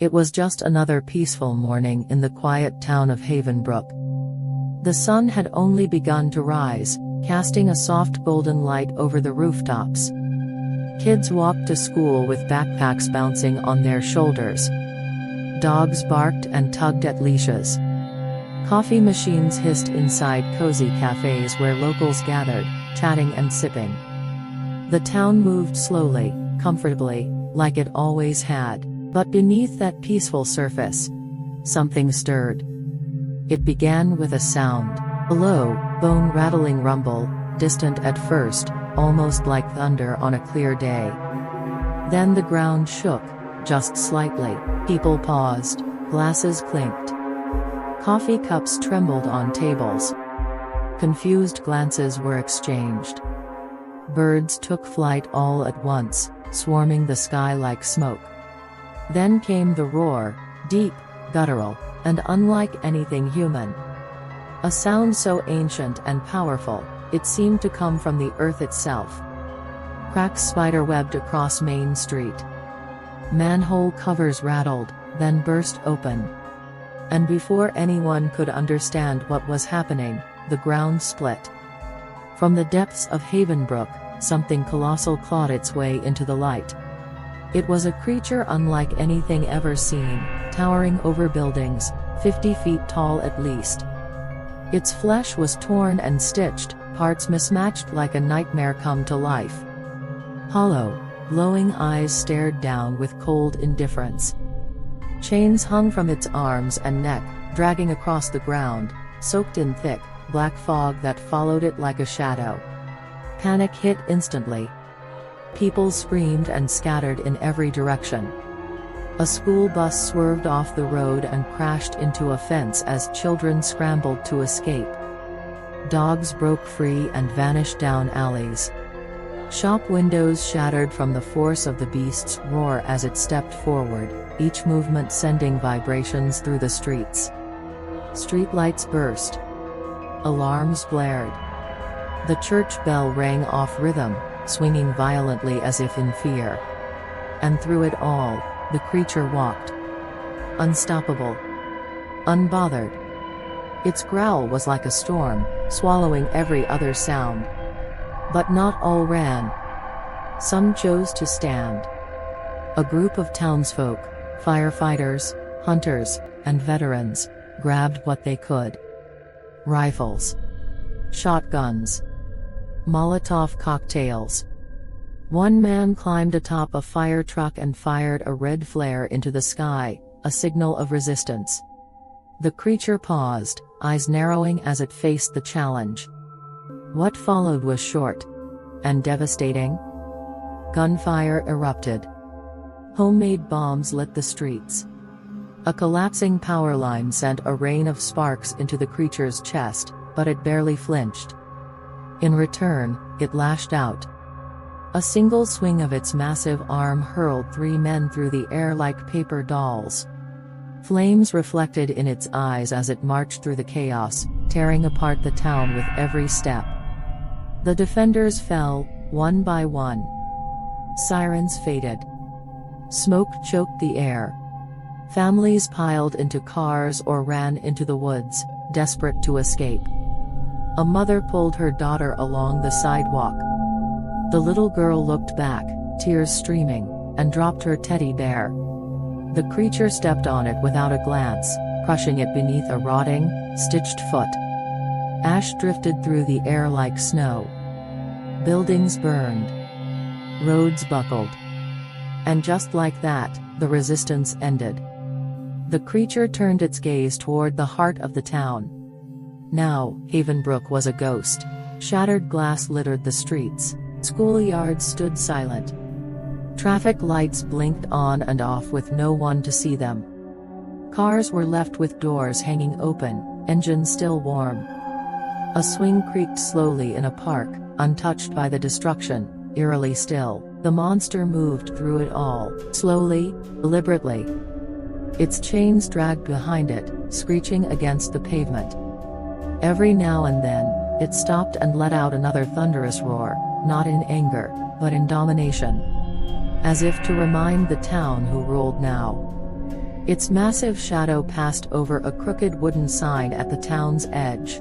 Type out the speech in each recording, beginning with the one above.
It was just another peaceful morning in the quiet town of Havenbrook. The sun had only begun to rise, casting a soft golden light over the rooftops. Kids walked to school with backpacks bouncing on their shoulders. Dogs barked and tugged at leashes. Coffee machines hissed inside cozy cafes where locals gathered, chatting and sipping. The town moved slowly, comfortably, like it always had, but beneath that peaceful surface, something stirred. It began with a sound, a low, bone-rattling rumble, distant at first, almost like thunder on a clear day. Then the ground shook, just slightly, people paused, glasses clinked. Coffee cups trembled on tables. Confused glances were exchanged. Birds took flight all at once, swarming the sky like smoke. Then came the roar, deep, guttural, and unlike anything human. A sound so ancient and powerful, it seemed to come from the earth itself. Cracks spider-webbed across Main Street. Manhole covers rattled, then burst open. And before anyone could understand what was happening, the ground split. From the depths of Havenbrook, something colossal clawed its way into the light. It was a creature unlike anything ever seen, towering over buildings, 50 feet tall at least. Its flesh was torn and stitched, parts mismatched like a nightmare come to life. Hollow, glowing eyes stared down with cold indifference. Chains hung from its arms and neck, dragging across the ground, soaked in thick, black fog that followed it like a shadow. Panic hit instantly. People screamed and scattered in every direction. A school bus swerved off the road and crashed into a fence as children scrambled to escape. Dogs broke free and vanished down alleys. Shop windows shattered from the force of the beast's roar as it stepped forward, each movement sending vibrations through the streets. Streetlights burst. Alarms blared. The church bell rang off rhythm, swinging violently as if in fear. And through it all, the creature walked. Unstoppable. Unbothered. Its growl was like a storm, swallowing every other sound. But not all ran. Some chose to stand. A group of townsfolk, firefighters, hunters, and veterans, grabbed what they could. Rifles. Shotguns. Molotov cocktails. One man climbed atop a fire truck and fired a red flare into the sky, a signal of resistance. The creature paused, eyes narrowing as it faced the challenge. What followed was short. And devastating. Gunfire erupted. Homemade bombs lit the streets. A collapsing power line sent a rain of sparks into the creature's chest, but it barely flinched. In return, it lashed out. A single swing of its massive arm hurled 3 men through the air like paper dolls. Flames reflected in its eyes as it marched through the chaos, tearing apart the town with every step. The defenders fell, one by one. Sirens faded. Smoke choked the air. Families piled into cars or ran into the woods, desperate to escape. A mother pulled her daughter along the sidewalk. The little girl looked back, tears streaming, and dropped her teddy bear. The creature stepped on it without a glance, crushing it beneath a rotting, stitched foot. Ash drifted through the air like snow. Buildings burned. Roads buckled. And just like that, the resistance ended. The creature turned its gaze toward the heart of the town. Now, Havenbrook was a ghost. Shattered glass littered the streets. Schoolyards stood silent. Traffic lights blinked on and off with no one to see them. Cars were left with doors hanging open, engines still warm. A swing creaked slowly in a park, untouched by the destruction, eerily still. The monster moved through it all, slowly, deliberately. Its chains dragged behind it, screeching against the pavement. Every now and then, it stopped and let out another thunderous roar, not in anger, but in domination. As if to remind the town who ruled now. Its massive shadow passed over a crooked wooden sign at the town's edge.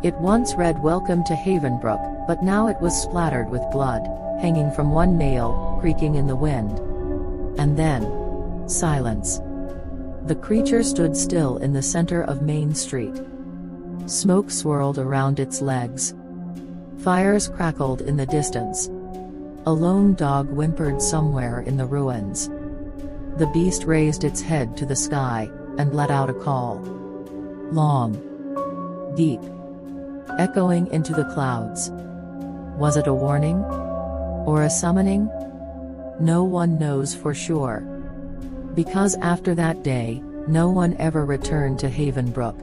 It once read "Welcome to Havenbrook," but now it was splattered with blood, hanging from one nail, creaking in the wind. And then, silence. The creature stood still in the center of Main Street. Smoke swirled around its legs. Fires crackled in the distance. A lone dog whimpered somewhere in the ruins. The beast raised its head to the sky, and let out a call. Long. Deep. Echoing into the clouds. Was it a warning? Or a summoning? No one knows for sure. Because after that day, no one ever returned to Havenbrook.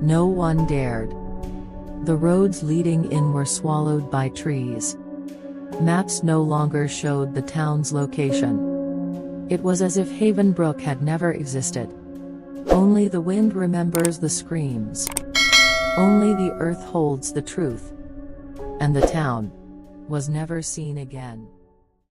No one dared. The roads leading in were swallowed by trees. Maps no longer showed the town's location. It was as if Havenbrook had never existed. Only the wind remembers the screams. Only the earth holds the truth. And the town was never seen again.